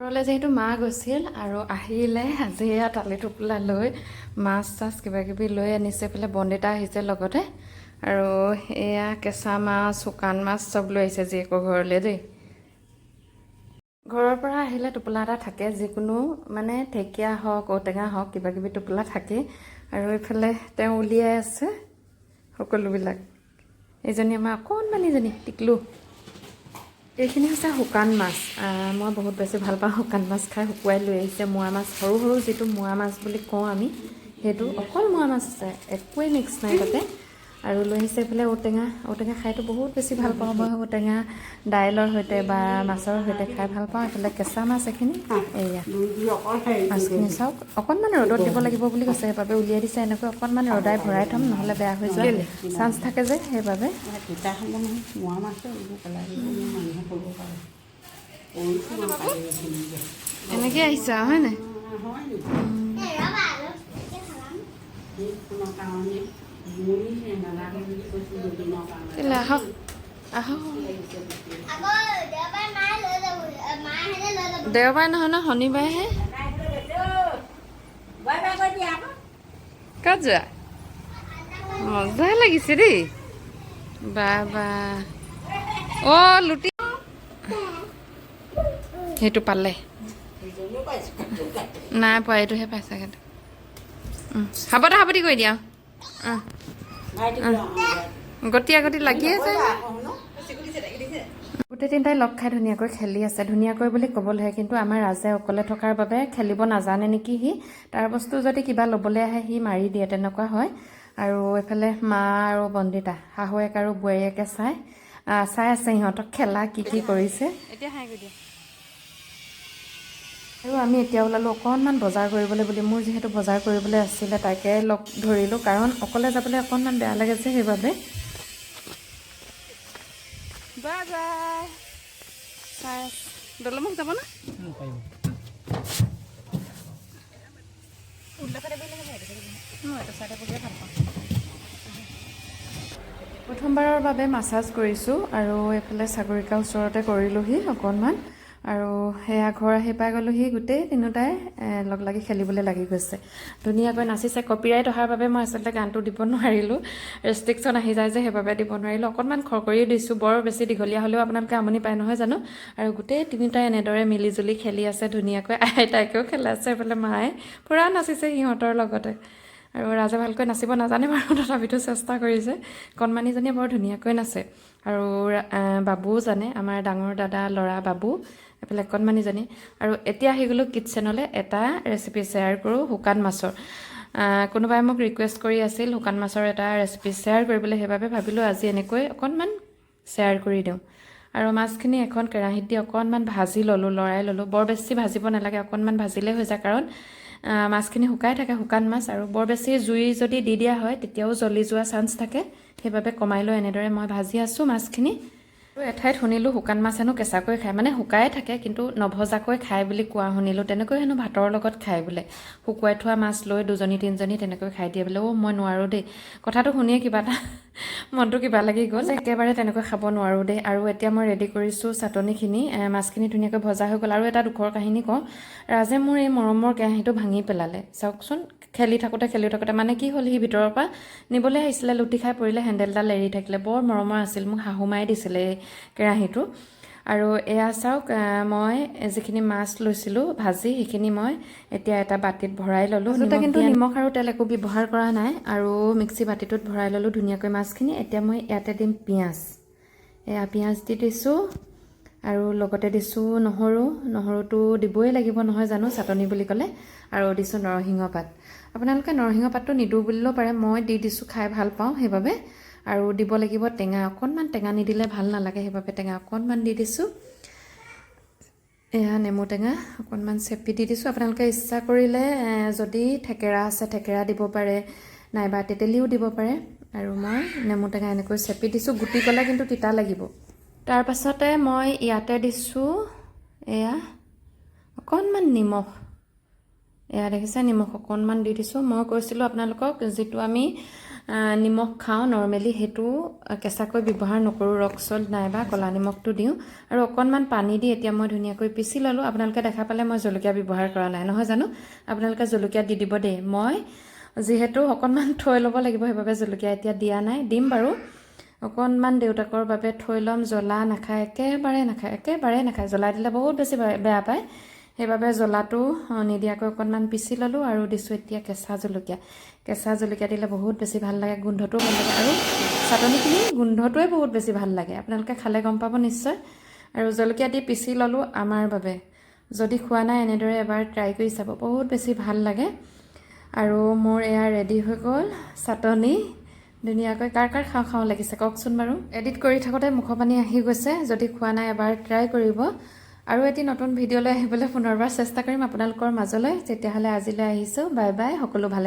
ঘৰলৈ যিহেতু মা গৈছিল আৰু আহিলে আজি এয়া টালি টোপোলা লৈ মাছ চাছ কিবা কিবি লৈ আনিছে। এইফালে বন্দিতা আহিছে লগতে আৰু এয়া কেঁচা মাছ শুকান মাছ চব লৈ আহিছে জীয়েকৰ ঘৰলৈ দেই। ঘৰৰ পৰা আহিলে টোপোলা এটা থাকে, যিকোনো মানে ঢেকীয়া হওক ঔটেঙা হওক কিবা কিবি টোপোলা থাকে। আৰু এইফালে তেওঁ উলিয়াই আছে সকলোবিলাক। এইজনী আমাৰ অকণমানিজনী টিকলু। এইখিনি হৈছে শুকান মাছ। মই বহুত বেছি ভাল পাওঁ শুকান মাছ খাই। শুকুৱাই লৈ আহিছে মোৱা মাছ, সৰু সৰু যিটো মোৱা মাছ বুলি কওঁ আমি, সেইটো অকল মোৱা মাছ আছে, একোৱেই মিক্স নাই তাতে। আৰু লৈ আহিছে এইফালে ঔটেঙা। ঔটেঙা খাইতো বহুত বেছি ভাল পাওঁ মই। ঔটেঙা দাইলৰ সৈতে বা মাছৰ সৈতে খাই ভাল পাওঁ। এইফালে কেঁচা মাছ এইখিনি। এয়া মাছখিনি চাওক, অকণমান ৰ'দত দিব লাগিব বুলি কৈছে, সেইবাবে উলিয়াই দিছে। এনেকৈ অকণমান ৰ'দাই ভৰাই থ'ম, নহ'লে বেয়া হৈ যোৱা চান্স থাকে যে, সেইবাবে। এনেকৈ আহিছা হয় নাই? আহক আহক। দেওবাৰে নহয় ন, শনিবাৰেহে। ক'ত যোৱা? মজা লাগিছে দেই। বা বা অ' লুটি সেইটো পালে নাই পোৱা, এইটোহে পাইছে। সাবতা সাবতি কৰি দিয়া। গতিয়া গতি লাগি আছে। গোটেই তিনিটাই লগ খাই ধুনীয়াকৈ খেলি আছে। ধুনীয়াকৈ বুলি ক'বলৈহে, কিন্তু আমাৰ ৰাজে অকলে থকাৰ বাবে খেলিব নাজানে নেকি সি। তাৰ বস্তু যদি কিবা ল'বলৈ আহে সি মাৰি দিয়ে, তেনেকুৱা হয়। আৰু এইফালে মা আৰু বন্দিতা, শাহুৱেক আৰু বোৱাৰীয়েকে চাই আছে সিহঁতক খেলা কি কি কৰিছে। এতিয়া হাই কৰি দিয়া। আৰু আমি এতিয়া ওলালোঁ অকণমান বজাৰ কৰিবলৈ বুলি। মোৰ যিহেতু বজাৰ কৰিবলৈ আছিলে, তাকে লগ ধৰিলোঁ, কাৰণ অকলে যাবলৈ অকণমান বেয়া লাগে যে, সেইবাবে। Bye bye. দলমুখ যাব না? প্ৰথমবাৰৰ বাবে মাছাজ কৰিছোঁ আৰু এইফালে চাগৰিকা ওচৰতে কৰিলোঁহি অকণমান। আৰু সেয়া ঘৰ আহি পাই গ'লোহি, গোটেই তিনিওটাই লগ লাগি খেলিবলৈ লাগি গৈছে। ধুনীয়াকৈ নাচিছে। কপিৰাইট অহাৰ বাবে মই আচলতে গানটো দিব নোৱাৰিলোঁ, ৰেষ্ট্ৰিকশ্যন আহি যায় যে, সেইবাবে দিব নোৱাৰিলোঁ। অকণমান খৰখৰিও দিছোঁ, বৰ বেছি দীঘলীয়া হ'লেও আপোনালোকে আমনি পায় নহয় জানো। আৰু গোটেই তিনিওটাই এনেদৰে মিলি জুলি খেলি আছে ধুনীয়াকৈ। আইতাইকেও খেলাইছে, এইফালে মায়ে পূৰা নাচিছে সিহঁতৰ লগতে। আৰু ৰাজে ভালকৈ নাচিব নাজানে বাৰু, তথাপিতো চেষ্টা কৰিছে। কণমানিজনীয়ে বৰ ধুনীয়াকৈ নাচে। আৰু বাবুও জানে, আমাৰ ডাঙৰ দাদা ল'ৰা বাবু। এইফালে কণমানিজনী। আৰু এতিয়া আহি গ'লোঁ কিটচেনলৈ। এটা ৰেচিপি শ্বেয়াৰ কৰোঁ শুকান মাছৰ। কোনোবাই মোক ৰিকুৱেষ্ট কৰি আছিল শুকান মাছৰ এটা ৰেচিপি শ্বেয়াৰ কৰিবলৈ, সেইবাবে ভাবিলোঁ আজি এনেকৈ অকণমান শ্বেয়াৰ কৰি দিওঁ। আৰু মাছখিনি এখন কেৰাহীত দি অকণমান ভাজি ল'লোঁ, লৰাই ল'লোঁ। বৰ বেছি ভাজিব নালাগে, অকণমান ভাজিলেই হৈ যায়, কাৰণ মাছখিনি শুকাই থাকে, শুকান মাছ। আৰু বৰ বেছি জুই যদি দি দিয়া হয় তেতিয়াও জ্বলি যোৱা চান্স থাকে, সেইবাবে কমাই লৈ এনেদৰে মই ভাজি আছোঁ মাছখিনি। আৰু এঠাইত শুনিলোঁ শুকান মাছ হেনো কেঁচাকৈ খায়, মানে শুকাই থাকে কিন্তু নভজাকৈ খায় বুলি কোৱা শুনিলোঁ। তেনেকৈ হেনো ভাতৰ লগত খায় বোলে। শুকুৱাই থোৱা মাছ লৈ দুজনী তিনিজনী তেনেকৈ খাই দিয়ে বোলে। মই নোৱাৰোঁ দেই, কথাটো শুনিয়ে কিবা এটা মনটো কিবা লাগি গ'ল। একেবাৰে তেনেকৈ খাব নোৱাৰোঁ দেই। আৰু এতিয়া মই ৰেডি কৰিছোঁ চাটনিখিনি। মাছখিনি ধুনীয়াকৈ ভজা হৈ গ'ল। আৰু এটা দুখৰ কাহিনী কওঁ, ৰাজে মোৰ এই মৰমৰ কেৰাহীটো ভাঙি পেলালে। চাওকচোন, খেলি থাকোঁতে মানে কি হ'ল, সি ভিতৰৰ পৰা নিবলৈ আহিছিলে, লুটি খাই পৰিলে, হেণ্ডেলডাল এৰি থাকিলে। বৰ মৰমৰ আছিল, মোক শাহুমাই দিছিলে এই কেৰাহীটো। আৰু এয়া চাওক, মই যিখিনি মাছ লৈছিলোঁ ভাজি, সেইখিনি মই এতিয়া এটা বাতিত ভৰাই ল'লোঁ। তাতে কিন্তু নিমখ আৰু তেল একো ব্যৱহাৰ কৰা নাই। আৰু মিক্সি বাতিটোত ভৰাই ল'লোঁ ধুনীয়াকৈ মাছখিনি। এতিয়া মই ইয়াতে দিম পিঁয়াজ। এয়া পিঁয়াজ দি দিছোঁ, আৰু লগতে দিছোঁ নহৰুটো দিবই লাগিব নহয় জানো চাটনি বুলি ক'লে। আৰু দিছোঁ নৰসিংহ পাত। আপোনালোকে নৰসিংহ পাতটো নিদিওঁ বুলিলেও পাৰে, মই দি দিছোঁ, খাই ভাল পাওঁ সেইবাবে। আৰু দিব লাগিব টেঙা অকণমান, টেঙা নিদিলে ভাল নালাগে, সেইবাবে টেঙা অকণমান দি দিছোঁ। এয়া নেমু টেঙা অকণমান চেপি দি দিছোঁ। আপোনালোকে ইচ্ছা কৰিলে যদি থেকেৰা আছে থেকেৰা দিব পাৰে, নাইবা তেতেলীও দিব পাৰে। আৰু মই নেমু টেঙা এনেকৈ চেপি দিছোঁ, গুটি গ'লে কিন্তু তিতা লাগিব। তাৰ পাছতে মই ইয়াতে দিছোঁ এয়া অকণমান নিমখ। এয়া দেখিছে, নিমখ অকণমান দি দিছোঁ। মই কৈছিলোঁ আপোনালোকক, যিটো আমি নিমখ খাওঁ নৰ্মেলি সেইটো কেঁচাকৈ ব্যৱহাৰ নকৰোঁ ৰক চল্ট নাইবা ক'লা নিমখটো দিওঁ আৰু অকণমান পানী দি এতিয়া মই ধুনীয়াকৈ পিচি ল'লোঁ আপোনালোকে দেখা পালে মই জলকীয়া ব্যৱহাৰ কৰা নাই নহয় জানো আপোনালোকে জলকীয়া দি দিব দেই মই যিহেতু অকণমান থৈ ল'ব লাগিব সেইবাবে জলকীয়া এতিয়া দিয়া নাই দিম বাৰু অকণমান দেউতাকৰ বাবে থৈ ল'ম জ্বলা নাখায় একেবাৰে নাখায় জ্বলা দিলে বহুত বেছি বেয়া পায় সেইবাবে জ্বলাটো নিদিয়াকৈ অকণমান পিচি ল'লোঁ আৰু দিছোঁ এতিয়া কেঁচা জলকীয়া দিলে বহুত বেছি ভাল লাগে গোন্ধটোও ভাল লাগে আৰু চাটনিখিনি গোন্ধটোৱে বহুত বেছি ভাল লাগে আপোনালোকে খালে গম পাব নিশ্চয় আৰু জলকীয়া দি পিচি ল'লোঁ আমাৰ বাবে যদি খোৱা নাই এনেদৰে এবাৰ ট্ৰাই কৰি চাব বহুত বেছি ভাল লাগে আৰু মোৰ এয়া ৰেডি হৈ গ'ল চাটনি ধুনীয়াকৈ কাৰ খাওঁ লাগিছে কওকচোন বাৰু এডিট কৰি থাকোঁতে মুখৰ পানী আহি গৈছে যদি খোৱা নাই এবাৰ ট্ৰাই কৰিব আৰু এটি নতুন ভিডিঅ'লৈ আহিবলৈ পুনৰবাৰ চেষ্টা কৰিম আপোনালোকৰ মাজলৈ তেতিয়াহ'লে আজিলৈ আহিছোঁ বাই বাই সকলো ভালে